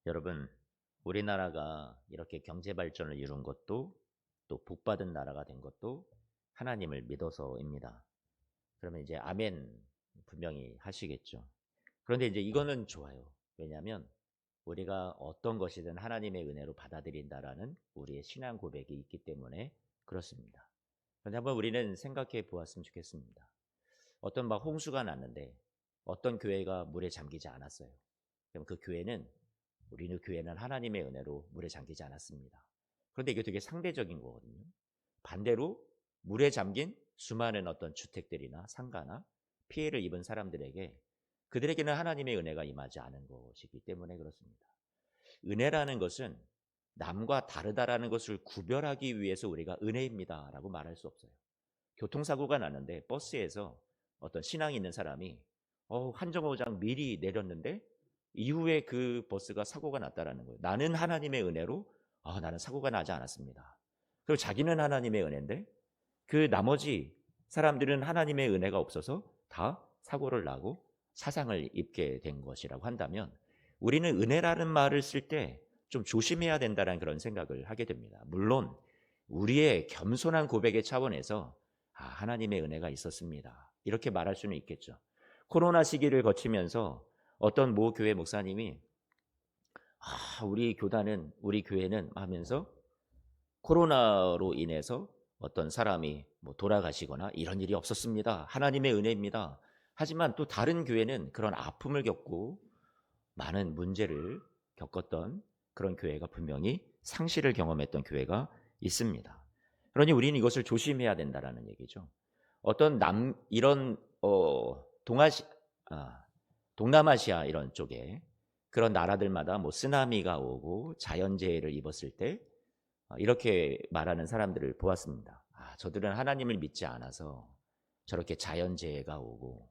여러분, 우리나라가 이렇게 경제 발전을 이룬 것도 또 복받은 나라가 된 것도 하나님을 믿어서입니다. 그러면 이제 아멘 분명히 하시겠죠. 그런데 이제 이거는 좋아요. 왜냐하면 우리가 어떤 것이든 하나님의 은혜로 받아들인다라는 우리의 신앙 고백이 있기 때문에 그렇습니다. 그런데 한번 우리는 생각해 보았으면 좋겠습니다. 어떤 막 홍수가 났는데 어떤 교회가 물에 잠기지 않았어요. 그럼 그 교회는 우리는 교회는 하나님의 은혜로 물에 잠기지 않았습니다. 그런데 이게 되게 상대적인 거거든요. 반대로 물에 잠긴 수많은 어떤 주택들이나 상가나 피해를 입은 사람들에게 그들에게는 하나님의 은혜가 임하지 않은 것이기 때문에 그렇습니다. 은혜라는 것은 남과 다르다라는 것을 구별하기 위해서 우리가 은혜입니다라고 말할 수 없어요. 교통사고가 났는데 버스에서 어떤 신앙이 있는 사람이 한 정거장 미리 내렸는데 이후에 그 버스가 사고가 났다라는 거예요. 나는 하나님의 은혜로 나는 사고가 나지 않았습니다. 그리고 자기는 하나님의 은혜인데 그 나머지 사람들은 하나님의 은혜가 없어서 다 사고를 나고 사상을 입게 된 것이라고 한다면 우리는 은혜라는 말을 쓸 때 좀 조심해야 된다는 그런 생각을 하게 됩니다. 물론 우리의 겸손한 고백의 차원에서 하나님의 은혜가 있었습니다. 이렇게 말할 수는 있겠죠. 코로나 시기를 거치면서 어떤 모 교회 목사님이 우리 교회는 하면서 코로나로 인해서 어떤 사람이 돌아가시거나 이런 일이 없었습니다. 하나님의 은혜입니다. 하지만 또 다른 교회는 그런 아픔을 겪고 많은 문제를 겪었던 그런 교회가 분명히 상실을 경험했던 교회가 있습니다. 그러니 우리는 이것을 조심해야 된다라는 얘기죠. 어떤 이런 동남아시아 이런 쪽에 그런 나라들마다 쓰나미가 오고 자연재해를 입었을 때 이렇게 말하는 사람들을 보았습니다. 저들은 하나님을 믿지 않아서 저렇게 자연재해가 오고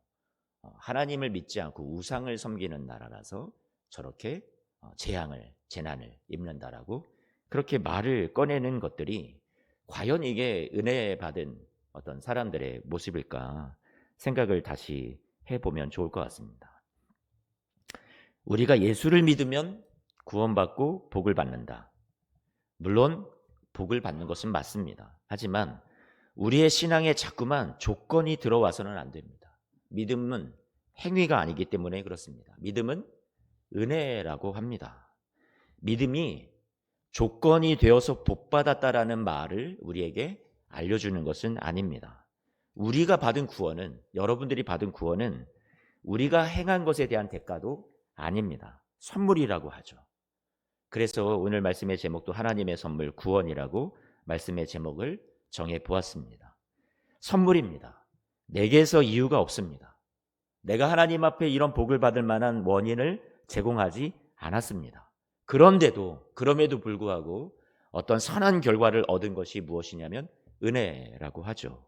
하나님을 믿지 않고 우상을 섬기는 나라라서 저렇게 재난을 입는다라고 그렇게 말을 꺼내는 것들이 과연 이게 은혜 받은 어떤 사람들의 모습일까 생각을 다시 해보면 좋을 것 같습니다. 우리가 예수를 믿으면 구원받고 복을 받는다. 물론 복을 받는 것은 맞습니다. 하지만 우리의 신앙에 자꾸만 조건이 들어와서는 안 됩니다. 믿음은 행위가 아니기 때문에 그렇습니다. 믿음은 은혜라고 합니다. 믿음이 조건이 되어서 복받았다라는 말을 우리에게 알려주는 것은 아닙니다. 우리가 받은 구원은, 여러분들이 받은 구원은 우리가 행한 것에 대한 대가도 아닙니다. 선물이라고 하죠. 그래서 오늘 말씀의 제목도 하나님의 선물 구원이라고 말씀의 제목을 정해 보았습니다. 선물입니다. 내게서 이유가 없습니다. 내가 하나님 앞에 이런 복을 받을 만한 원인을 제공하지 않았습니다. 그럼에도 불구하고 어떤 선한 결과를 얻은 것이 무엇이냐면 은혜라고 하죠.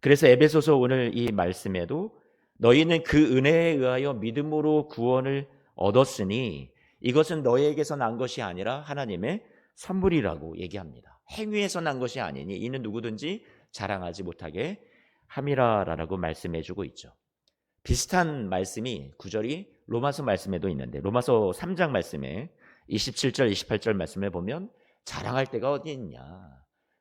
그래서 에베소서 오늘 이 말씀에도 너희는 그 은혜에 의하여 믿음으로 구원을 얻었으니 이것은 너희에게서 난 것이 아니라 하나님의 선물이라고 얘기합니다. 행위에서 난 것이 아니니 이는 누구든지 자랑하지 못하게 함이라라고 말씀해주고 있죠. 비슷한 말씀이 구절이 로마서 말씀에도 있는데 로마서 3장 말씀에 27절 28절 말씀에 보면 자랑할 데가 어디 있냐,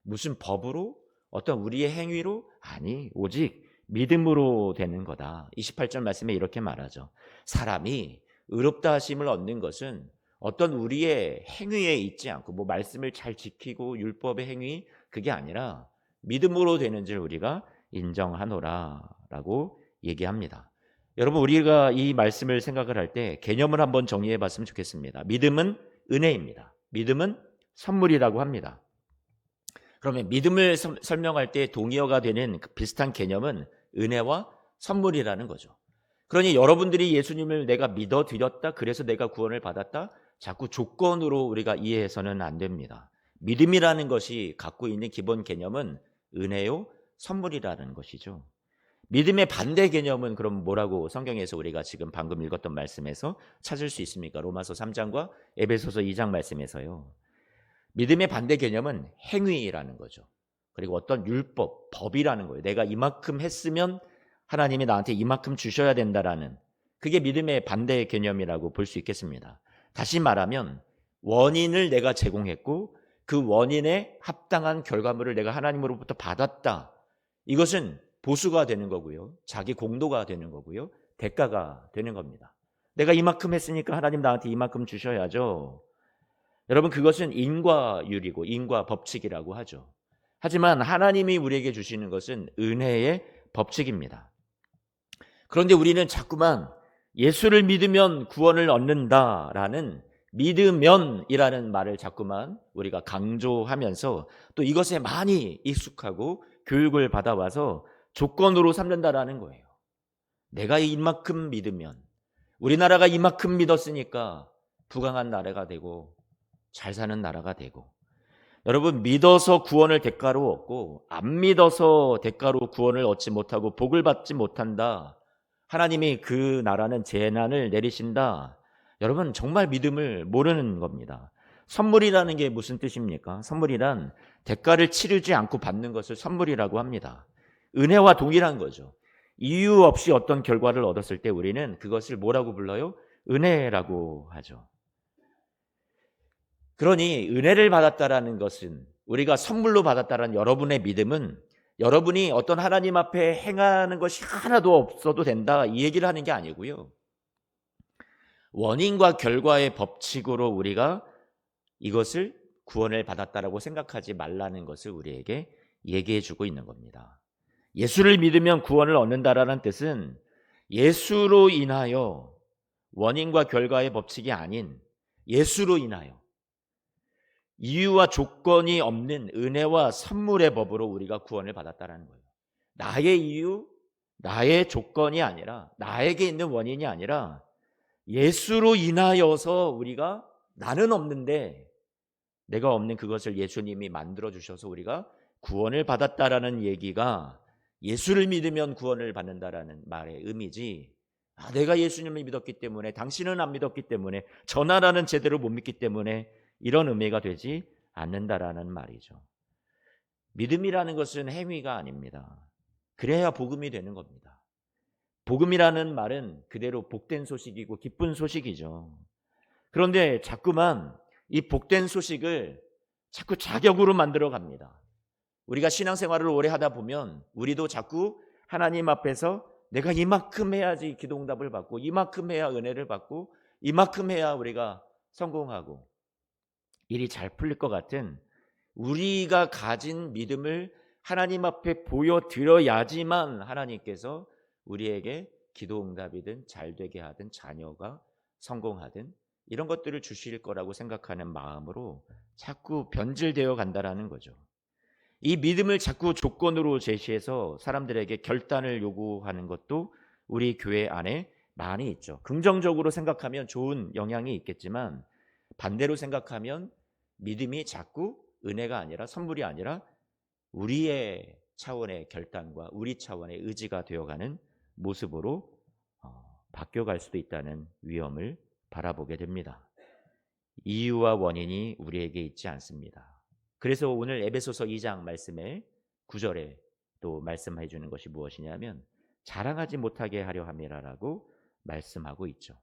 무슨 법으로 어떤 우리의 행위로 아니 오직 믿음으로 되는 거다. 28절 말씀에 이렇게 말하죠. 사람이 의롭다 하심을 얻는 것은 어떤 우리의 행위에 있지 않고 말씀을 잘 지키고 율법의 행위 그게 아니라 믿음으로 되는 줄 우리가 인정하노라라고 얘기합니다. 여러분 우리가 이 말씀을 생각을 할 때 개념을 한번 정리해 봤으면 좋겠습니다. 믿음은 은혜입니다. 믿음은 선물이라고 합니다. 그러면 믿음을 설명할 때 동의어가 되는 비슷한 개념은 은혜와 선물이라는 거죠. 그러니 여러분들이 예수님을 내가 믿어드렸다 그래서 내가 구원을 받았다 자꾸 조건으로 우리가 이해해서는 안 됩니다. 믿음이라는 것이 갖고 있는 기본 개념은 은혜요 선물이라는 것이죠. 믿음의 반대 개념은 그럼 뭐라고 성경에서 우리가 지금 방금 읽었던 말씀에서 찾을 수 있습니까? 로마서 3장과 에베소서 2장 말씀에서요. 믿음의 반대 개념은 행위라는 거죠. 그리고 어떤 율법, 법이라는 거예요. 내가 이만큼 했으면 하나님이 나한테 이만큼 주셔야 된다라는 그게 믿음의 반대 개념이라고 볼 수 있겠습니다. 다시 말하면 원인을 내가 제공했고 그 원인에 합당한 결과물을 내가 하나님으로부터 받았다. 이것은 보수가 되는 거고요. 자기 공도가 되는 거고요. 대가가 되는 겁니다. 내가 이만큼 했으니까 하나님 나한테 이만큼 주셔야죠. 여러분, 그것은 인과율이고 인과 법칙이라고 하죠. 하지만 하나님이 우리에게 주시는 것은 은혜의 법칙입니다. 그런데 우리는 자꾸만 예수를 믿으면 구원을 얻는다라는 믿으면이라는 말을 자꾸만 우리가 강조하면서 또 이것에 많이 익숙하고 교육을 받아와서 조건으로 삼는다라는 거예요. 내가 이만큼 믿으면, 우리나라가 이만큼 믿었으니까 부강한 나라가 되고 잘 사는 나라가 되고, 여러분, 믿어서 구원을 대가로 얻고 안 믿어서 대가로 구원을 얻지 못하고 복을 받지 못한다. 하나님이 그 나라는 재난을 내리신다. 여러분, 정말 믿음을 모르는 겁니다. 선물이라는 게 무슨 뜻입니까? 선물이란 대가를 치르지 않고 받는 것을 선물이라고 합니다. 은혜와 동일한 거죠. 이유 없이 어떤 결과를 얻었을 때 우리는 그것을 뭐라고 불러요? 은혜라고 하죠. 그러니 은혜를 받았다라는 것은, 우리가 선물로 받았다라는 여러분의 믿음은 여러분이 어떤 하나님 앞에 행하는 것이 하나도 없어도 된다, 이 얘기를 하는 게 아니고요. 원인과 결과의 법칙으로 우리가 이것을 구원을 받았다라고 생각하지 말라는 것을 우리에게 얘기해 주고 있는 겁니다. 예수를 믿으면 구원을 얻는다라는 뜻은 예수로 인하여, 원인과 결과의 법칙이 아닌 예수로 인하여 이유와 조건이 없는 은혜와 선물의 법으로 우리가 구원을 받았다라는 거예요. 나의 이유, 나의 조건이 아니라, 나에게 있는 원인이 아니라 예수로 인하여서 우리가, 나는 없는데 내가 없는 그것을 예수님이 만들어 주셔서 우리가 구원을 받았다라는 얘기가, 예수를 믿으면 구원을 받는다라는 말의 의미지, 내가 예수님을 믿었기 때문에 당신은 안 믿었기 때문에 저 나라는 제대로 못 믿기 때문에, 이런 의미가 되지 않는다라는 말이죠. 믿음이라는 것은 행위가 아닙니다. 그래야 복음이 되는 겁니다. 복음이라는 말은 그대로 복된 소식이고 기쁜 소식이죠. 그런데 자꾸만 이 복된 소식을 자꾸 자격으로 만들어 갑니다. 우리가 신앙생활을 오래 하다 보면 우리도 자꾸 하나님 앞에서 내가 이만큼 해야지 기도응답을 받고, 이만큼 해야 은혜를 받고, 이만큼 해야 우리가 성공하고 일이 잘 풀릴 것 같은, 우리가 가진 믿음을 하나님 앞에 보여드려야지만 하나님께서 우리에게 기도응답이든 잘되게 하든 자녀가 성공하든 이런 것들을 주실 거라고 생각하는 마음으로 자꾸 변질되어 간다라는 거죠. 이 믿음을 자꾸 조건으로 제시해서 사람들에게 결단을 요구하는 것도 우리 교회 안에 많이 있죠. 긍정적으로 생각하면 좋은 영향이 있겠지만, 반대로 생각하면 믿음이 자꾸 은혜가 아니라, 선물이 아니라 우리의 차원의 결단과 우리 차원의 의지가 되어가는 모습으로 바뀌어갈 수도 있다는 위험을 바라보게 됩니다. 이유와 원인이 우리에게 있지 않습니다. 그래서 오늘 에베소서 2장 말씀에 9절에 또 말씀해 주는 것이 무엇이냐면, 자랑하지 못하게 하려 함이라라고 말씀하고 있죠.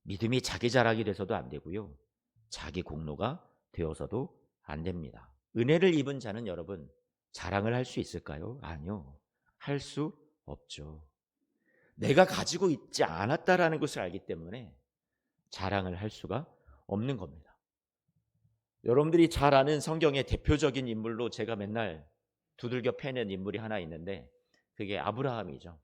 믿음이 자기 자랑이 돼서도 안 되고요, 자기 공로가 되어서도 안 됩니다. 은혜를 입은 자는 여러분, 자랑을 할 수 있을까요? 아니요, 할 수 없죠. 내가 가지고 있지 않았다라는 것을 알기 때문에 자랑을 할 수가 없는 겁니다. 여러분들이 잘 아는 성경의 대표적인 인물로 제가 맨날 두들겨 패는 인물이 하나 있는데, 그게 아브라함이죠.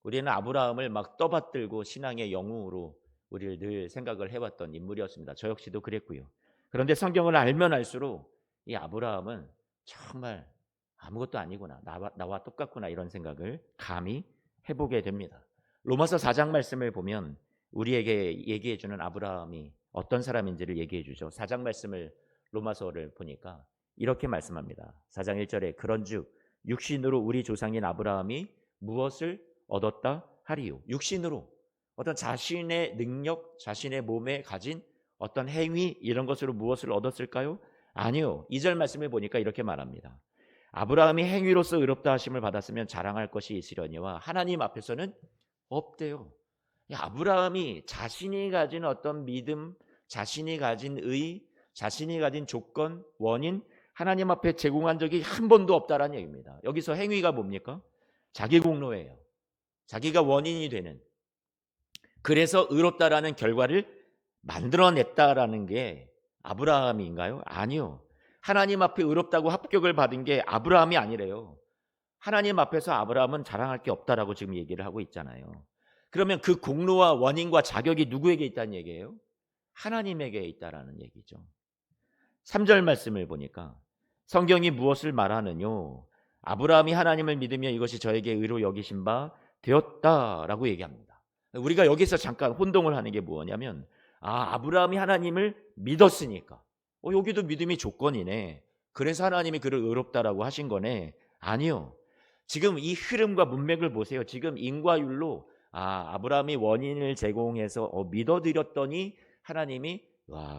우리는 아브라함을 막 떠받들고 신앙의 영웅으로 우리를 늘 생각을 해왔던 인물이었습니다. 저 역시도 그랬고요. 그런데 성경을 알면 알수록 이 아브라함은 정말 아무것도 아니구나, 나와 똑같구나, 이런 생각을 감히 해보게 됩니다. 로마서 4장 말씀을 보면 우리에게 얘기해주는 아브라함이 어떤 사람인지를 얘기해주죠. 4장 말씀을, 로마서를 보니까 이렇게 말씀합니다. 4장 1절에 그런즉 육신으로 우리 조상인 아브라함이 무엇을 얻었다 하리요. 육신으로 어떤 자신의 능력, 자신의 몸에 가진 어떤 행위, 이런 것으로 무엇을 얻었을까요? 아니요. 2절 말씀을 보니까 이렇게 말합니다. 아브라함이 행위로서 의롭다 하심을 받았으면 자랑할 것이 있으려니와 하나님 앞에서는 없대요. 이 아브라함이 자신이 가진 어떤 믿음, 자신이 가진 의, 자신이 가진 조건, 원인, 하나님 앞에 제공한 적이 한 번도 없다라는 얘기입니다. 여기서 행위가 뭡니까? 자기 공로예요. 자기가 원인이 되는, 그래서 의롭다라는 결과를 만들어냈다라는 게 아브라함인가요? 아니요. 하나님 앞에 의롭다고 합격을 받은 게 아브라함이 아니래요. 하나님 앞에서 아브라함은 자랑할 게 없다라고 지금 얘기를 하고 있잖아요. 그러면 그 공로와 원인과 자격이 누구에게 있다는 얘기예요? 하나님에게 있다라는 얘기죠. 3절 말씀을 보니까 성경이 무엇을 말하느뇨? 아브라함이 하나님을 믿으며 이것이 저에게 의로 여기신 바 되었다라고 얘기합니다. 우리가 여기서 잠깐 혼동을 하는 게 뭐냐면, 아브라함이 하나님을 믿었으니까 여기도 믿음이 조건이네, 그래서 하나님이 그를 의롭다라고 하신 거네. 아니요. 지금 이 흐름과 문맥을 보세요. 지금 인과율로 아브라함이 원인을 제공해서 믿어드렸더니 하나님이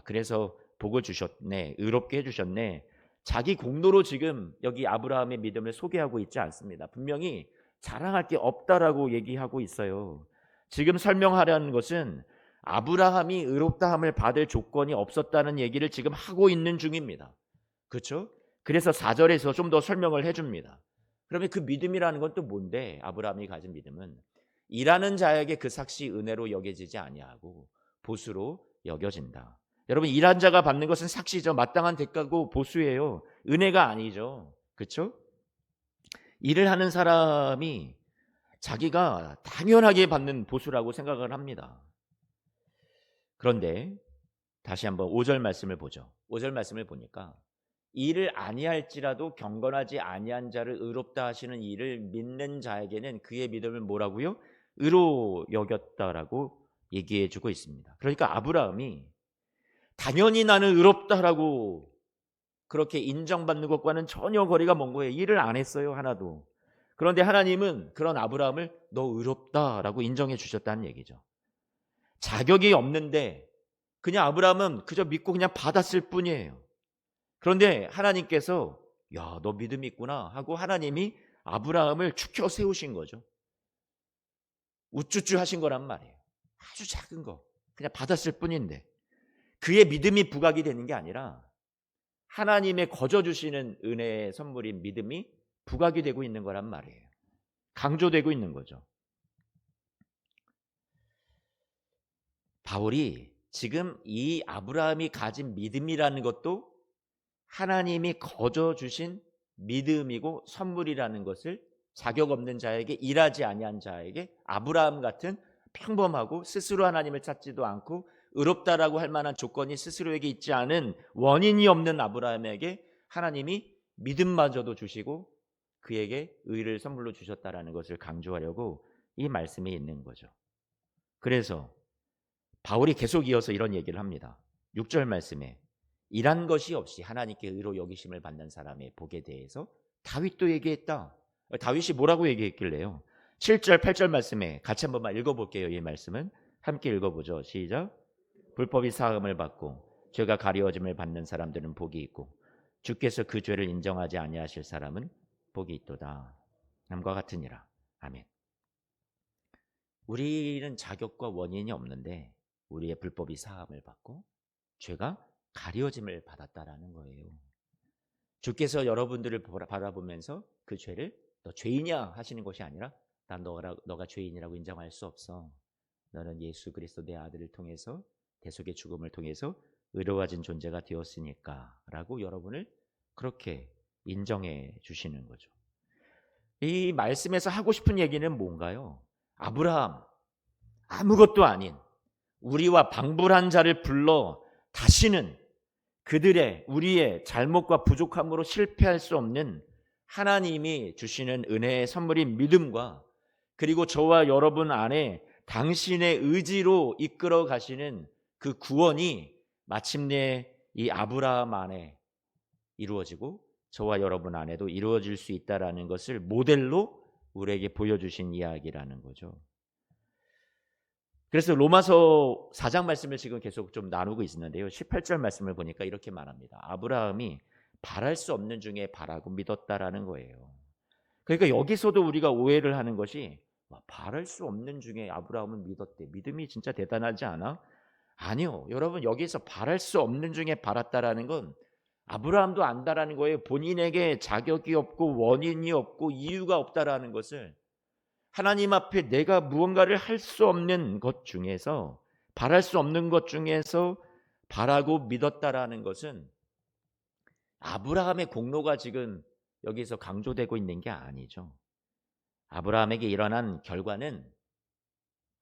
그래서 복을 주셨네, 의롭게 해주셨네. 자기 공로로 지금 여기 아브라함의 믿음을 소개하고 있지 않습니다. 분명히 자랑할 게 없다라고 얘기하고 있어요. 지금 설명하려는 것은 아브라함이 의롭다함을 받을 조건이 없었다는 얘기를 지금 하고 있는 중입니다. 그렇죠? 그래서 4절에서 좀 더 설명을 해줍니다. 그러면 그 믿음이라는 건 또 뭔데? 아브라함이 가진 믿음은 일하는 자에게 그 삭시 은혜로 여겨지지 아니하고 보수로 여겨진다. 여러분, 일한 자가 받는 것은 삭시죠. 마땅한 대가고 보수예요. 은혜가 아니죠. 그렇죠? 일을 하는 사람이 자기가 당연하게 받는 보수라고 생각을 합니다. 그런데 다시 한번 5절 말씀을 보죠. 5절 말씀을 보니까 일을 아니할지라도 경건하지 아니한 자를 의롭다 하시는 이를 믿는 자에게는 그의 믿음을 뭐라고요? 의로 여겼다라고 얘기해 주고 있습니다. 그러니까 아브라함이 당연히 나는 의롭다라고 그렇게 인정받는 것과는 전혀 거리가 먼 거예요. 일을 안 했어요, 하나도. 그런데 하나님은 그런 아브라함을 너 의롭다라고 인정해 주셨다는 얘기죠. 자격이 없는데 그냥 아브라함은 그저 믿고 그냥 받았을 뿐이에요. 그런데 하나님께서 야, 너 믿음이 있구나 하고 하나님이 아브라함을 축혀 세우신 거죠. 우쭈쭈 하신 거란 말이에요. 아주 작은 거 그냥 받았을 뿐인데 그의 믿음이 부각이 되는 게 아니라 하나님의 거저 주시는 은혜의 선물인 믿음이 부각이 되고 있는 거란 말이에요. 강조되고 있는 거죠. 바울이 지금 이 아브라함이 가진 믿음이라는 것도 하나님이 거저 주신 믿음이고 선물이라는 것을 자격 없는 자에게, 일하지 아니한 자에게, 아브라함 같은 평범하고 스스로 하나님을 찾지도 않고 의롭다라고 할 만한 조건이 스스로에게 있지 않은 원인이 없는 아브라함에게 하나님이 믿음마저도 주시고 그에게 의를 선물로 주셨다라는 것을 강조하려고 이 말씀이 있는 거죠. 그래서 바울이 계속 이어서 이런 얘기를 합니다. 6절 말씀에 일한 것이 없이 하나님께 의로 여기심을 받는 사람의 복에 대해서 다윗도 얘기했다. 다윗이 뭐라고 얘기했길래요? 7절 8절 말씀에 같이 한 번만 읽어볼게요. 이 말씀은 함께 읽어보죠. 시작. 불법이 사함을 받고 죄가 가리워짐을 받는 사람들은 복이 있고 주께서 그 죄를 인정하지 아니하실 사람은 복이 있도다. 남과 같으니라. 아멘. 우리는 자격과 원인이 없는데 우리의 불법이 사함을 받고 죄가 가려짐을 받았다라는 거예요. 주께서 여러분들을 바라보면서 그 죄를 너 죄인이야 하시는 것이 아니라 난 너가 죄인이라고 인정할 수 없어. 너는 예수 그리스도 내 아들을 통해서 대속의 죽음을 통해서 의로워진 존재가 되었으니까 라고 여러분을 그렇게 인정해 주시는 거죠. 이 말씀에서 하고 싶은 얘기는 뭔가요? 아브라함, 아무것도 아닌 우리와 방불한 자를 불러 다시는 우리의 잘못과 부족함으로 실패할 수 없는 하나님이 주시는 은혜의 선물인 믿음과 그리고 저와 여러분 안에 당신의 의지로 이끌어 가시는 그 구원이 마침내 이 아브라함 안에 이루어지고 저와 여러분 안에도 이루어질 수 있다라는 것을 모델로 우리에게 보여주신 이야기라는 거죠. 그래서 로마서 4장 말씀을 지금 계속 좀 나누고 있는데요. 18절 말씀을 보니까 이렇게 말합니다. 아브라함이 바랄 수 없는 중에 바라고 믿었다라는 거예요. 그러니까 여기서도 우리가 오해를 하는 것이 와, 바랄 수 없는 중에 아브라함은 믿었대. 믿음이 진짜 대단하지 않아? 아니요. 여러분, 여기서 바랄 수 없는 중에 바랐다라는 건 아브라함도 안다라는 거예요. 본인에게 자격이 없고 원인이 없고 이유가 없다라는 것을, 하나님 앞에 내가 무언가를 할 수 없는 것 중에서, 바랄 수 없는 것 중에서 바라고 믿었다라는 것은 아브라함의 공로가 지금 여기서 강조되고 있는 게 아니죠. 아브라함에게 일어난 결과는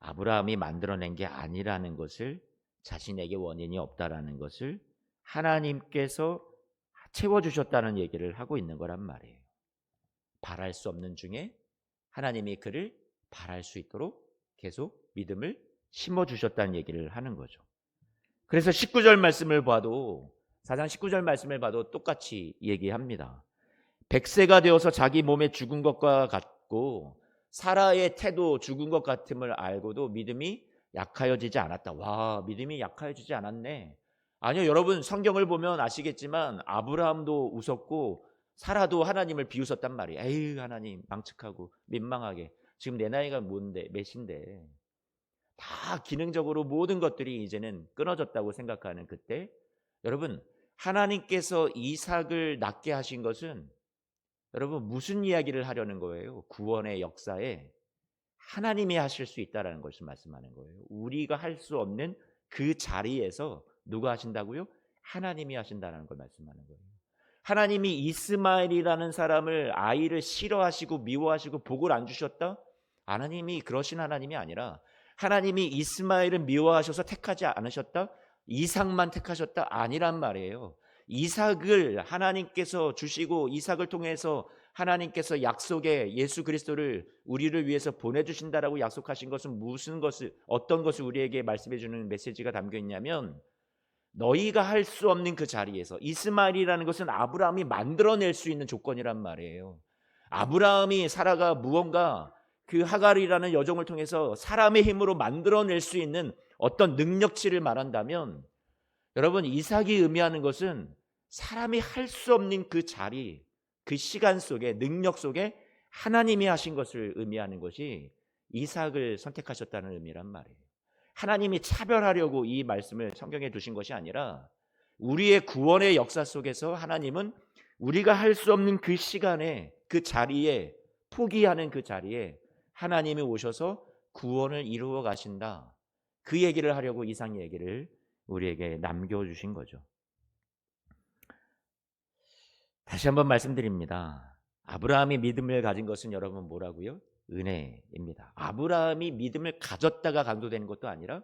아브라함이 만들어낸 게 아니라는 것을, 자신에게 원인이 없다라는 것을 하나님께서 채워주셨다는 얘기를 하고 있는 거란 말이에요. 바랄 수 없는 중에 하나님이 그를 바랄 수 있도록 계속 믿음을 심어주셨다는 얘기를 하는 거죠. 그래서 19절 말씀을 봐도, 4장 19절 말씀을 봐도 똑같이 얘기합니다. 100세가 되어서 자기 몸에 죽은 것과 같고 사라의 태도 죽은 것 같음을 알고도 믿음이 약하여지지 않았다. 와, 믿음이 약하여지지 않았네. 아니요, 여러분, 성경을 보면 아시겠지만 아브라함도 웃었고 사라도 하나님을 비웃었단 말이에요. 에이, 하나님 망측하고 민망하게, 지금 내 나이가 뭔데, 몇인데. 다 기능적으로 모든 것들이 이제는 끊어졌다고 생각하는 그때, 여러분, 하나님께서 이삭을 낳게 하신 것은, 여러분, 무슨 이야기를 하려는 거예요? 구원의 역사에 하나님이 하실 수 있다는 것을 말씀하는 거예요. 우리가 할 수 없는 그 자리에서 누가 하신다고요? 하나님이 하신다는 걸 말씀하는 거예요. 하나님이 이스마엘이라는 사람을, 아이를 싫어하시고 미워하시고 복을 안 주셨다? 하나님이 그러신 하나님이 아니라, 하나님이 이스마엘을 미워하셔서 택하지 않으셨다? 이삭만 택하셨다? 아니란 말이에요. 이삭을 하나님께서 주시고 이삭을 통해서 하나님께서 약속의 예수 그리스도를 우리를 위해서 보내주신다라고 약속하신 것은 무슨 것을, 어떤 것을 우리에게 말씀해 주는 메시지가 담겨 있냐면, 너희가 할 수 없는 그 자리에서, 이스마엘이라는 것은 아브라함이 만들어낼 수 있는 조건이란 말이에요. 아브라함이, 사라가 무언가 그 하갈이라는 여종을 통해서 사람의 힘으로 만들어낼 수 있는 어떤 능력치를 말한다면, 여러분, 이삭이 의미하는 것은 사람이 할 수 없는 그 자리, 그 시간 속에, 능력 속에 하나님이 하신 것을 의미하는 것이 이삭을 선택하셨다는 의미란 말이에요. 하나님이 차별하려고 이 말씀을 성경에 두신 것이 아니라, 우리의 구원의 역사 속에서 하나님은 우리가 할 수 없는 그 시간에, 그 자리에, 포기하는 그 자리에 하나님이 오셔서 구원을 이루어 가신다. 그 얘기를 하려고 이삭 얘기를 우리에게 남겨주신 거죠. 다시 한번 말씀드립니다. 아브라함이 믿음을 가진 것은, 여러분, 뭐라고요? 은혜입니다. 아브라함이 믿음을 가졌다가 강조되는 것도 아니라,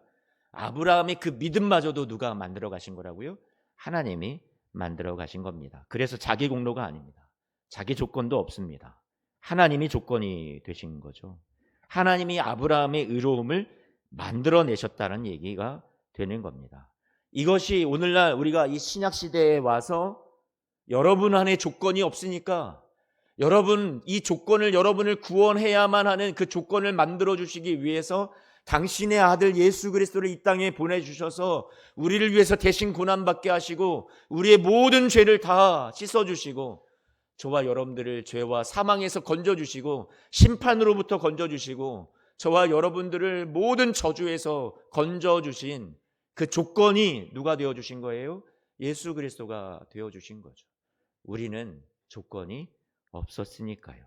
아브라함이 그 믿음마저도 누가 만들어 가신 거라고요? 하나님이 만들어 가신 겁니다. 그래서 자기 공로가 아닙니다. 자기 조건도 없습니다. 하나님이 조건이 되신 거죠. 하나님이 아브라함의 의로움을 만들어내셨다는 얘기가 되는 겁니다. 이것이 오늘날 우리가 이 신약 시대에 와서, 여러분 안에 조건이 없으니까, 여러분, 이 조건을, 여러분을 구원해야만 하는 그 조건을 만들어 주시기 위해서 당신의 아들 예수 그리스도를 이 땅에 보내주셔서 우리를 위해서 대신 고난받게 하시고 우리의 모든 죄를 다 씻어주시고 저와 여러분들을 죄와 사망에서 건져주시고 심판으로부터 건져주시고 저와 여러분들을 모든 저주에서 건져주신 그 조건이 누가 되어주신 거예요? 예수 그리스도가 되어주신 거죠. 우리는 조건이 없었으니까요.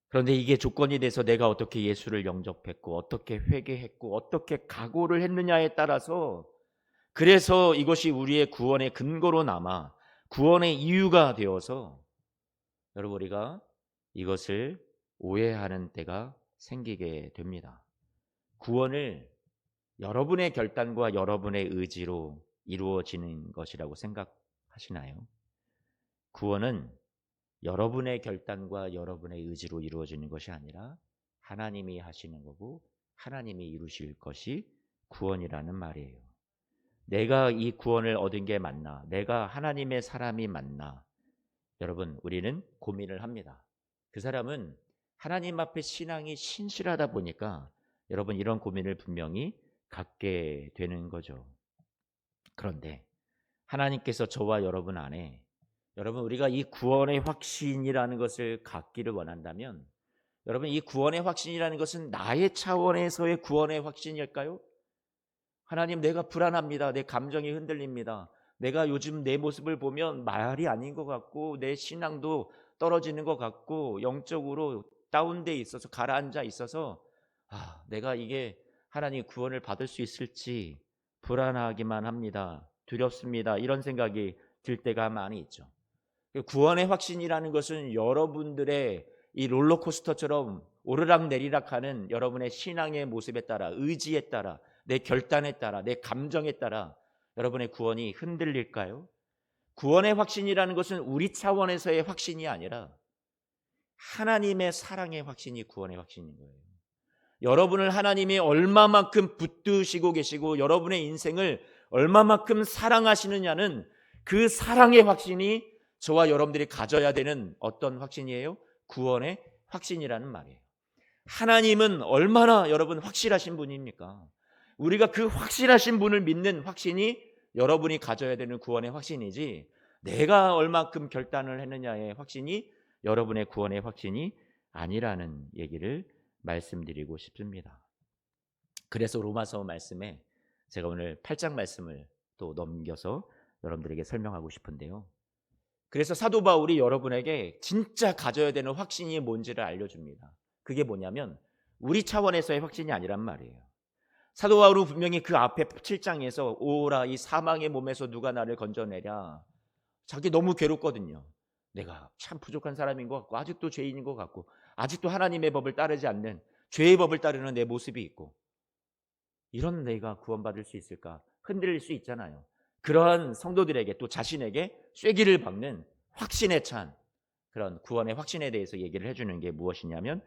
그런데 이게 조건이 돼서 내가 어떻게 예수를 영접했고 어떻게 회개했고 어떻게 각오를 했느냐에 따라서, 그래서 이것이 우리의 구원의 근거로 남아 구원의 이유가 되어서, 여러분, 우리가 이것을 오해하는 때가 생기게 됩니다. 구원을 여러분의 결단과 여러분의 의지로 이루어지는 것이라고 생각하시나요? 구원은 여러분의 결단과 여러분의 의지로 이루어지는 것이 아니라 하나님이 하시는 거고 하나님이 이루실 것이 구원이라는 말이에요. 내가 이 구원을 얻은 게 맞나? 내가 하나님의 사람이 맞나? 여러분, 우리는 고민을 합니다. 그 사람은 하나님 앞에 신앙이 신실하다 보니까 여러분, 이런 고민을 분명히 갖게 되는 거죠. 그런데 하나님께서 저와 여러분 안에, 여러분, 우리가 이 구원의 확신이라는 것을 갖기를 원한다면 여러분, 이 구원의 확신이라는 것은 나의 차원에서의 구원의 확신일까요? 하나님, 내가 불안합니다. 내 감정이 흔들립니다. 내가 요즘 내 모습을 보면 말이 아닌 것 같고 내 신앙도 떨어지는 것 같고 영적으로 다운돼 있어서 가라앉아 있어서 내가 이게 하나님 구원을 받을 수 있을지 불안하기만 합니다. 두렵습니다. 이런 생각이 들 때가 많이 있죠. 구원의 확신이라는 것은 여러분들의 이 롤러코스터처럼 오르락내리락하는 여러분의 신앙의 모습에 따라, 의지에 따라, 내 결단에 따라, 내 감정에 따라 여러분의 구원이 흔들릴까요? 구원의 확신이라는 것은 우리 차원에서의 확신이 아니라 하나님의 사랑의 확신이 구원의 확신인 거예요. 여러분을 하나님이 얼마만큼 붙드시고 계시고 여러분의 인생을 얼마만큼 사랑하시느냐는 그 사랑의 확신이 저와 여러분들이 가져야 되는 어떤 확신이에요? 구원의 확신이라는 말이에요. 하나님은 얼마나 여러분 확실하신 분입니까? 우리가 그 확실하신 분을 믿는 확신이 여러분이 가져야 되는 구원의 확신이지, 내가 얼마큼 결단을 했느냐의 확신이 여러분의 구원의 확신이 아니라는 얘기를 말씀드리고 싶습니다. 그래서 로마서 말씀에 제가 오늘 8장 말씀을 또 넘겨서 여러분들에게 설명하고 싶은데요. 그래서 사도 바울이 여러분에게 진짜 가져야 되는 확신이 뭔지를 알려줍니다. 그게 뭐냐면 우리 차원에서의 확신이 아니란 말이에요. 사도 바울은 분명히 그 앞에 7장에서 오라 이 사망의 몸에서 누가 나를 건져내랴, 자기 너무 괴롭거든요. 내가 참 부족한 사람인 것 같고 아직도 죄인인 것 같고 아직도 하나님의 법을 따르지 않는 죄의 법을 따르는 내 모습이 있고, 이런 내가 구원받을 수 있을까 흔들릴 수 있잖아요. 그러한 성도들에게 또 자신에게 쐐기를 박는 확신에 찬 그런 구원의 확신에 대해서 얘기를 해주는 게 무엇이냐면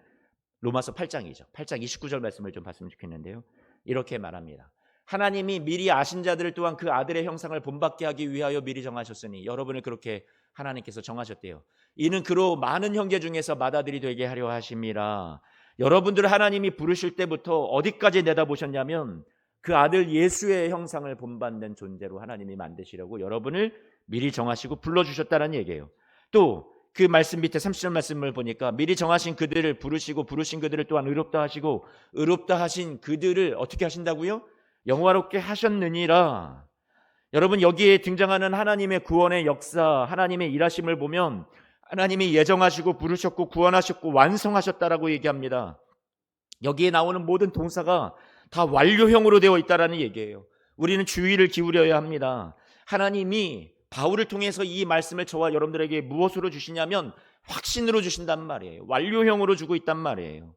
로마서 8장이죠. 8장 29절 말씀을 좀 봤으면 좋겠는데요. 이렇게 말합니다. 하나님이 미리 아신 자들을 또한 그 아들의 형상을 본받게 하기 위하여 미리 정하셨으니, 여러분을 그렇게 하나님께서 정하셨대요. 이는 그로 많은 형제 중에서 맏아들이 되게 하려 하심이라. 여러분들을 하나님이 부르실 때부터 어디까지 내다보셨냐면 그 아들 예수의 형상을 본받는 존재로 하나님이 만드시려고 여러분을 미리 정하시고 불러주셨다는 얘기예요. 또 그 말씀 밑에 30절 말씀을 보니까 미리 정하신 그들을 부르시고 부르신 그들을 또한 의롭다 하시고 의롭다 하신 그들을 어떻게 하신다고요? 영화롭게 하셨느니라. 여러분, 여기에 등장하는 하나님의 구원의 역사, 하나님의 일하심을 보면 하나님이 예정하시고 부르셨고 구원하셨고 완성하셨다라고 얘기합니다. 여기에 나오는 모든 동사가 다 완료형으로 되어 있다라는 얘기예요. 우리는 주의를 기울여야 합니다. 하나님이 바울을 통해서 이 말씀을 저와 여러분들에게 무엇으로 주시냐면 확신으로 주신단 말이에요. 완료형으로 주고 있단 말이에요.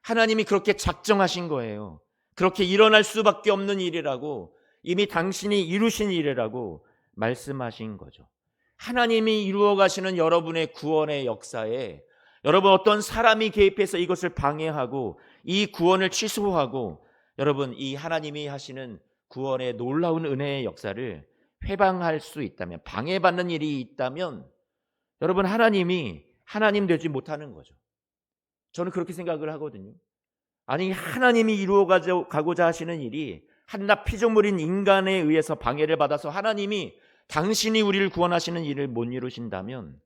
하나님이 그렇게 작정하신 거예요. 그렇게 일어날 수밖에 없는 일이라고, 이미 당신이 이루신 일이라고 말씀하신 거죠. 하나님이 이루어 가시는 여러분의 구원의 역사에 여러분 어떤 사람이 개입해서 이것을 방해하고 이 구원을 취소하고 여러분 이 하나님이 하시는 구원의 놀라운 은혜의 역사를 회방할 수 있다면, 방해받는 일이 있다면 여러분 하나님이 하나님 되지 못하는 거죠. 저는 그렇게 생각을 하거든요. 아니, 하나님이 이루어 가고자 하시는 일이 한낱 피조물인 인간에 의해서 방해를 받아서 하나님이 당신이 우리를 구원하시는 일을 못 이루신다면,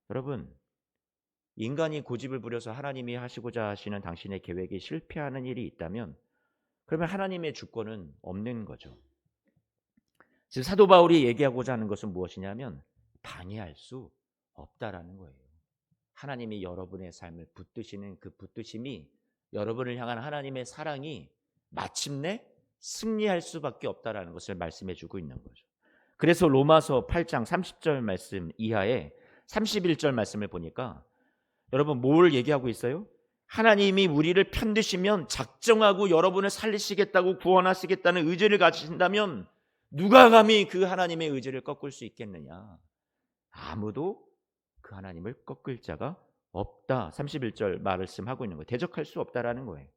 여러분 인간이 고집을 부려서 하나님이 하시고자 하시는 당신의 계획이 실패하는 일이 있다면 그러면 하나님의 주권은 없는 거죠. 지금 사도 바울이 얘기하고자 하는 것은 무엇이냐면 방해할 수 없다라는 거예요. 하나님이 여러분의 삶을 붙드시는 그 붙드심이, 여러분을 향한 하나님의 사랑이 마침내 승리할 수밖에 없다라는 것을 말씀해 주고 있는 거죠. 그래서 로마서 8장 30절 말씀 이하에 31절 말씀을 보니까 여러분 뭘 얘기하고 있어요? 하나님이 우리를 편드시면 작정하고 여러분을 살리시겠다고 구원하시겠다는 의지를 가지신다면 누가 감히 그 하나님의 의지를 꺾을 수 있겠느냐? 아무도 그 하나님을 꺾을 자가 없다. 31절 말씀하고 있는 거예요. 대적할 수 없다라는 거예요.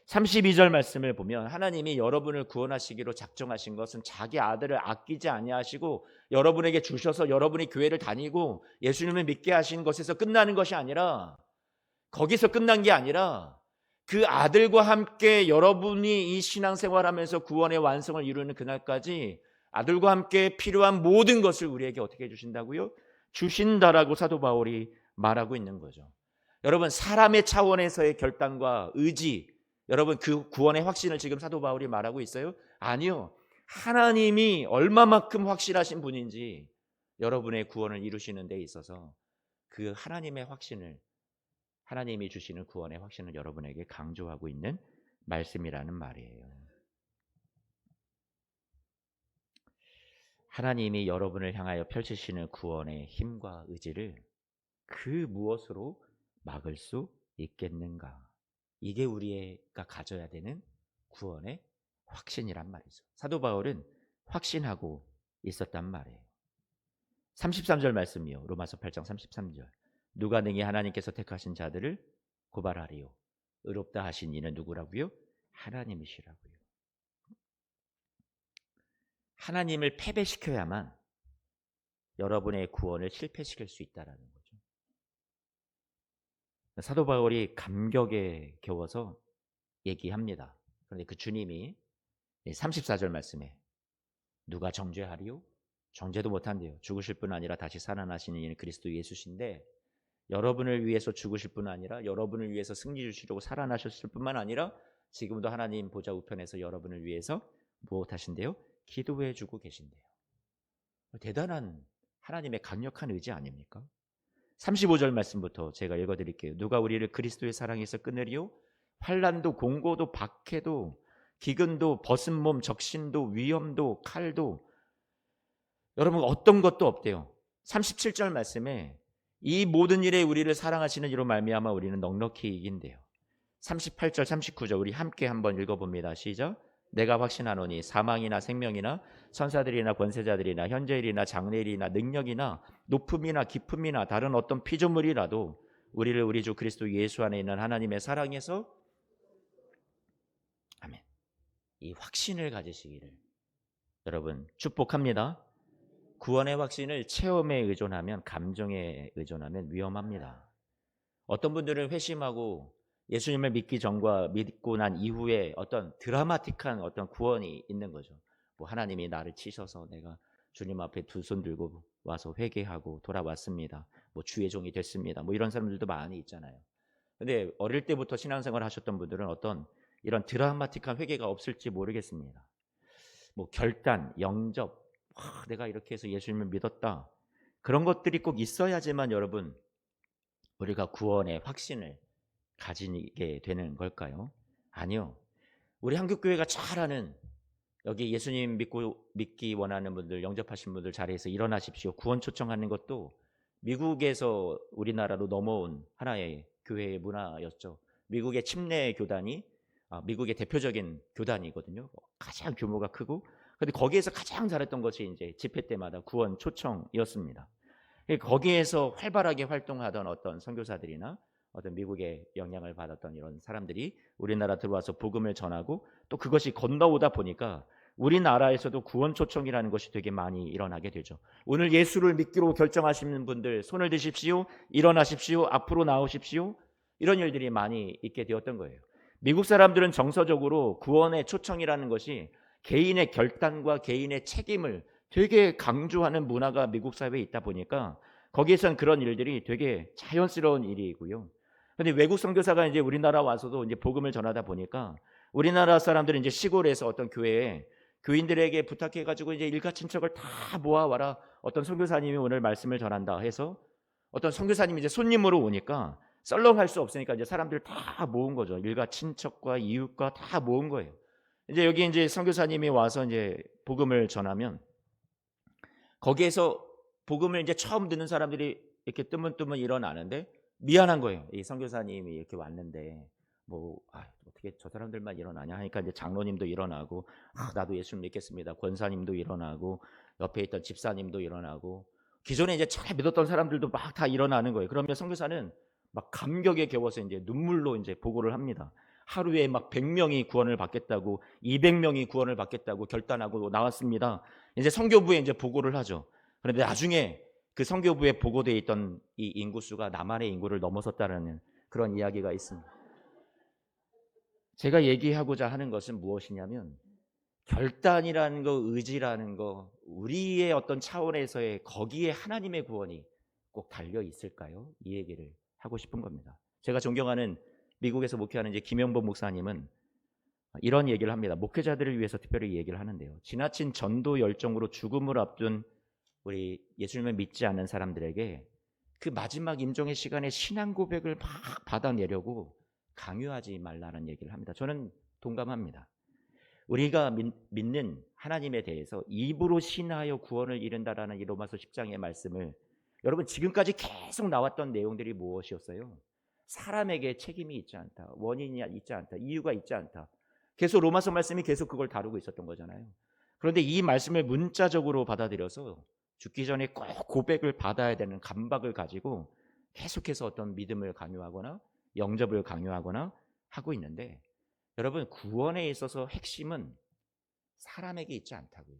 32절 말씀을 보면 하나님이 여러분을 구원하시기로 작정하신 것은 자기 아들을 아끼지 아니하시고 여러분에게 주셔서 여러분이 교회를 다니고 예수님을 믿게 하신 것에서 끝나는 것이 아니라, 거기서 끝난 게 아니라 그 아들과 함께 여러분이 이 신앙생활하면서 구원의 완성을 이루는 그날까지 아들과 함께 필요한 모든 것을 우리에게 어떻게 해주신다고요? 주신다라고 사도 바울이 말하고 있는 거죠. 여러분 사람의 차원에서의 결단과 의지, 여러분 그 구원의 확신을 지금 사도 바울이 말하고 있어요? 아니요. 하나님이 얼마만큼 확실하신 분인지 여러분의 구원을 이루시는 데 있어서 그 하나님의 확신을, 하나님이 주시는 구원의 확신을 여러분에게 강조하고 있는 말씀이라는 말이에요. 하나님이 여러분을 향하여 펼치시는 구원의 힘과 의지를 그 무엇으로 막을 수 있겠는가? 이게 우리가 가져야 되는 구원의 확신이란 말이죠. 사도 바울은 확신하고 있었단 말이에요. 33절 말씀이요. 로마서 8장 33절. 누가 능히 하나님께서 택하신 자들을 고발하리요. 의롭다 하신 이는 누구라고요? 하나님이시라고요. 하나님을 패배시켜야만 여러분의 구원을 실패시킬 수 있다는 거죠. 사도 바울이 감격에 겨워서 얘기합니다. 그런데 그 주님이 34절 말씀에 누가 정죄하리요? 정죄도 못한대요. 죽으실 뿐 아니라 다시 살아나시는 이는 그리스도 예수신데, 여러분을 위해서 죽으실 뿐 아니라 여러분을 위해서 승리 주시려고 살아나셨을 뿐만 아니라 지금도 하나님 보좌 우편에서 여러분을 위해서 무엇하신대요? 기도해 주고 계신대요. 대단한 하나님의 강력한 의지 아닙니까? 35절 말씀부터 제가 읽어드릴게요. 누가 우리를 그리스도의 사랑에서 끊으리요? 환난도 공고도 박해도 기근도 벗은 몸 적신도 위험도 칼도, 여러분 어떤 것도 없대요. 37절 말씀에 이 모든 일에 우리를 사랑하시는 이로 말미암아 우리는 넉넉히 이긴대요. 38절 39절 우리 함께 한번 읽어봅니다. 시작. 내가 확신하노니 사망이나 생명이나 천사들이나 권세자들이나 현재일이나 장래일이나 능력이나 높음이나 깊음이나 다른 어떤 피조물이라도 우리를 우리 주 그리스도 예수 안에 있는 하나님의 사랑에서, 아멘, 이 확신을 가지시기를 여러분 축복합니다. 구원의 확신을 체험에 의존하면, 감정에 의존하면 위험합니다. 어떤 분들은 회심하고 예수님을 믿기 전과 믿고 난 이후에 어떤 드라마틱한 어떤 구원이 있는 거죠. 뭐 하나님이 나를 치셔서 내가 주님 앞에 두 손 들고 와서 회개하고 돌아왔습니다. 뭐 주의 종이 됐습니다. 뭐 이런 사람들도 많이 있잖아요. 근데 어릴 때부터 신앙생활 하셨던 분들은 어떤 이런 드라마틱한 회개가 없을지 모르겠습니다. 뭐 결단, 영접, 내가 이렇게 해서 예수님을 믿었다, 그런 것들이 꼭 있어야지만 여러분 우리가 구원의 확신을 가지게 되는 걸까요? 아니요. 우리 한국교회가 잘 아는, 여기 예수님 믿기 원하는 분들, 영접하신 분들 자리에서 일어나십시오, 구원 초청하는 것도 미국에서 우리나라로 넘어온 하나의 교회의 문화였죠. 미국의 침례 교단이 미국의 대표적인 교단이거든요. 가장 규모가 크고, 근데 거기에서 가장 잘했던 것이 이제 집회 때마다 구원 초청이었습니다. 거기에서 활발하게 활동하던 어떤 선교사들이나 어떤 미국의 영향을 받았던 이런 사람들이 우리나라 들어와서 복음을 전하고, 또 그것이 건너오다 보니까 우리나라에서도 구원 초청이라는 것이 되게 많이 일어나게 되죠. 오늘 예수를 믿기로 결정하시는 분들 손을 드십시오, 일어나십시오, 앞으로 나오십시오, 이런 일들이 많이 있게 되었던 거예요. 미국 사람들은 정서적으로 구원의 초청이라는 것이 개인의 결단과 개인의 책임을 되게 강조하는 문화가 미국 사회에 있다 보니까 거기에선 그런 일들이 되게 자연스러운 일이고요. 근데 외국 선교사가 이제 우리나라 와서도 이제 복음을 전하다 보니까 우리나라 사람들은 이제 시골에서 어떤 교회에 교인들에게 부탁해가지고 이제 일가 친척을 다 모아와라, 어떤 선교사님이 오늘 말씀을 전한다 해서 어떤 선교사님이 이제 손님으로 오니까 썰렁할 수 없으니까 이제 사람들 다 모은 거죠. 일가 친척과 이웃과 다 모은 거예요. 이제 여기 이제 선교사님이 와서 이제 복음을 전하면 거기에서 복음을 이제 처음 듣는 사람들이 이렇게 뜨문뜨문 일어나는데 미안한 거예요. 이 선교사님이 이렇게 왔는데 뭐 어떻게 저 사람들만 일어나냐 하니까 이제 장로님도 일어나고, 나도 예수를 믿겠습니다, 권사님도 일어나고, 옆에 있던 집사님도 일어나고, 기존에 이제 잘 믿었던 사람들도 막 다 일어나는 거예요. 그러면 선교사는 막 감격에 겨워서 이제 눈물로 이제 보고를 합니다. 하루에 막 100명이 구원을 받겠다고, 200명이 구원을 받겠다고 결단하고 나왔습니다. 이제 선교부에 이제 보고를 하죠. 그런데 나중에 그 선교부에 보고되어 있던 이 인구수가 남한의 인구를 넘어섰다는 그런 이야기가 있습니다. 제가 얘기하고자 하는 것은 무엇이냐면, 결단이라는 거, 의지라는 거, 우리의 어떤 차원에서의 거기에 하나님의 구원이 꼭 달려 있을까요? 이 얘기를 하고 싶은 겁니다. 제가 존경하는 미국에서 목회하는 이제 김영범 목사님은 이런 얘기를 합니다. 목회자들을 위해서 특별히 얘기를 하는데요. 지나친 전도 열정으로 죽음을 앞둔 우리 예수님을 믿지 않는 사람들에게 그 마지막 임종의 시간에 신앙 고백을 막 받아내려고 강요하지 말라는 얘기를 합니다. 저는 동감합니다. 우리가 믿는 하나님에 대해서 입으로 신하여 구원을 이룬다라는 이 로마서 10장의 말씀을 여러분 지금까지 계속 나왔던 내용들이 무엇이었어요? 사람에게 책임이 있지 않다. 원인이 있지 않다. 이유가 있지 않다. 계속 로마서 말씀이 계속 그걸 다루고 있었던 거잖아요. 그런데 이 말씀을 문자적으로 받아들여서 죽기 전에 꼭 고백을 받아야 되는 감박을 가지고 계속해서 어떤 믿음을 강요하거나 영접을 강요하거나 하고 있는데 여러분 구원에 있어서 핵심은 사람에게 있지 않다고요.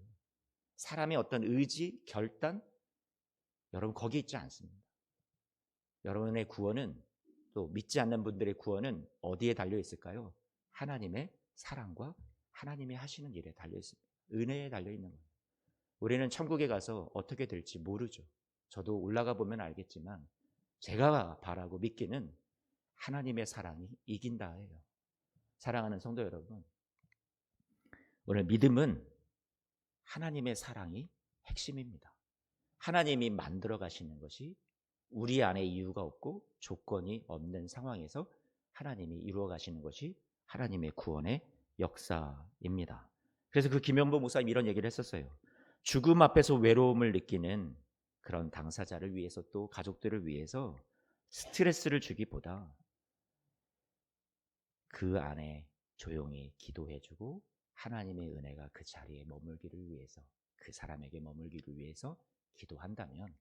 사람의 어떤 의지, 결단 여러분 거기 있지 않습니다. 여러분의 구원은 또 믿지 않는 분들의 구원은 어디에 달려 있을까요? 하나님의 사랑과 하나님이 하시는 일에 달려 있습니다. 은혜에 달려 있는 거예요. 우리는 천국에 가서 어떻게 될지 모르죠. 저도 올라가 보면 알겠지만 제가 바라고 믿기는 하나님의 사랑이 이긴다예요. 사랑하는 성도 여러분, 오늘 믿음은 하나님의 사랑이 핵심입니다. 하나님이 만들어 가시는 것이 우리 안에 이유가 없고 조건이 없는 상황에서 하나님이 이루어 가시는 것이 하나님의 구원의 역사입니다. 그래서 그 김영보 목사님 이런 얘기를 했었어요. 죽음 앞에서 외로움을 느끼는 그런 당사자를 위해서 또 가족들을 위해서 스트레스를 주기보다 그 안에 조용히 기도해주고 하나님의 은혜가 그 자리에 머물기를 위해서 그 사람에게 머물기를 위해서 기도한다면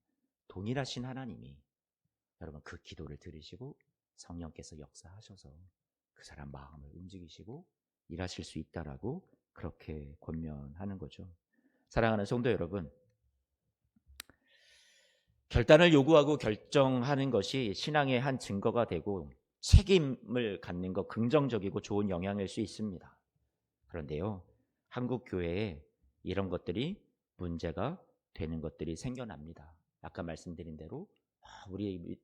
동일하신 하나님이 여러분 그 기도를 들으시고 성령께서 역사하셔서 그 사람 마음을 움직이시고 일하실 수 있다라고 그렇게 권면하는 거죠. 사랑하는 성도 여러분, 결단을 요구하고 결정하는 것이 신앙의 한 증거가 되고 책임을 갖는 것 긍정적이고 좋은 영향일 수 있습니다. 그런데요, 한국 교회에 이런 것들이 문제가 되는 것들이 생겨납니다. 아까 말씀드린 대로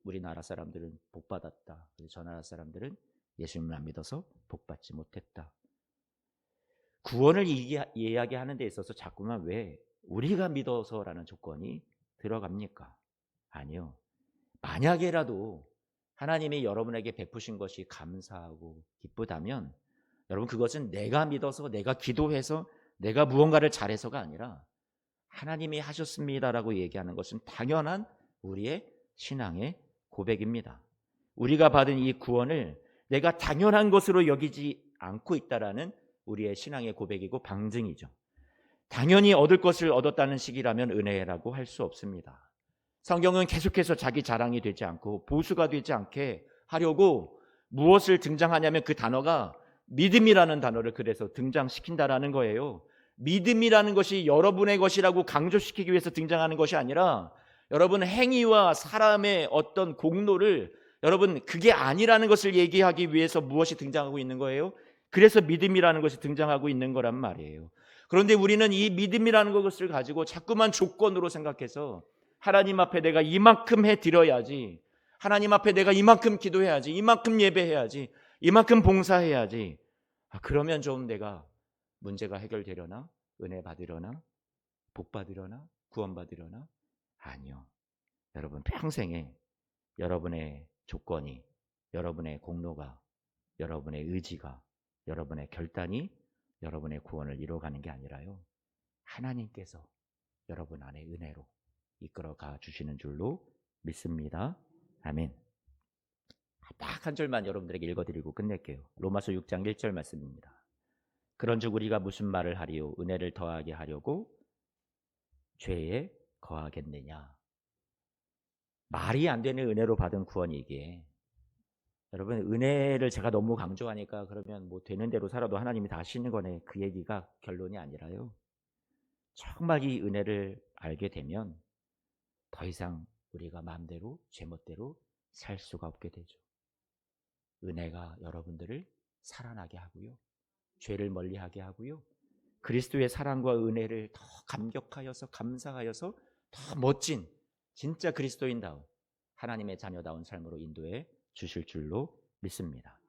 우리나라 사람들은 복 받았다. 저 나라 사람들은 예수님을 안 믿어서 복 받지 못했다. 구원을 이야기하는 데 있어서 자꾸만 왜 우리가 믿어서라는 조건이 들어갑니까? 아니요. 만약에라도 하나님이 여러분에게 베푸신 것이 감사하고 기쁘다면 여러분 그것은 내가 믿어서 내가 기도해서 내가 무언가를 잘해서가 아니라 하나님이 하셨습니다라고 얘기하는 것은 당연한 우리의 신앙의 고백입니다. 우리가 받은 이 구원을 내가 당연한 것으로 여기지 않고 있다라는 우리의 신앙의 고백이고 방증이죠. 당연히 얻을 것을 얻었다는 식이라면 은혜라고 할 수 없습니다. 성경은 계속해서 자기 자랑이 되지 않고 보수가 되지 않게 하려고 무엇을 등장하냐면 그 단어가 믿음이라는 단어를 그래서 등장시킨다라는 거예요. 믿음이라는 것이 여러분의 것이라고 강조시키기 위해서 등장하는 것이 아니라 여러분 행위와 사람의 어떤 공로를 여러분 그게 아니라는 것을 얘기하기 위해서 무엇이 등장하고 있는 거예요? 그래서 믿음이라는 것이 등장하고 있는 거란 말이에요. 그런데 우리는 이 믿음이라는 것을 가지고 자꾸만 조건으로 생각해서 하나님 앞에 내가 이만큼 해드려야지, 하나님 앞에 내가 이만큼 기도해야지, 이만큼 예배해야지, 이만큼 봉사해야지, 그러면 좀 내가 문제가 해결되려나, 은혜 받으려나, 복 받으려나, 구원 받으려나? 아니요. 여러분 평생에 여러분의 조건이, 여러분의 공로가, 여러분의 의지가, 여러분의 결단이 여러분의 구원을 이루어가는 게 아니라요, 하나님께서 여러분 안에 은혜로 이끌어가 주시는 줄로 믿습니다. 아멘. 딱 한 절만 여러분들에게 읽어드리고 끝낼게요. 로마서 6장 1절 말씀입니다. 그런즉 우리가 무슨 말을 하리요? 은혜를 더하게 하려고 죄에 거하겠느냐? 말이 안 되는 은혜로 받은 구원이기에 여러분 은혜를 제가 너무 강조하니까 그러면 뭐 되는 대로 살아도 하나님이 다 하시는 거네, 그 얘기가 결론이 아니라요, 정말 이 은혜를 알게 되면 더 이상 우리가 마음대로 제멋대로 살 수가 없게 되죠. 은혜가 여러분들을 살아나게 하고요, 죄를 멀리하게 하고요, 그리스도의 사랑과 은혜를 더 감격하여서 감사하여서 더 멋진 진짜 그리스도인다운 하나님의 자녀다운 삶으로 인도해 주실 줄로 믿습니다.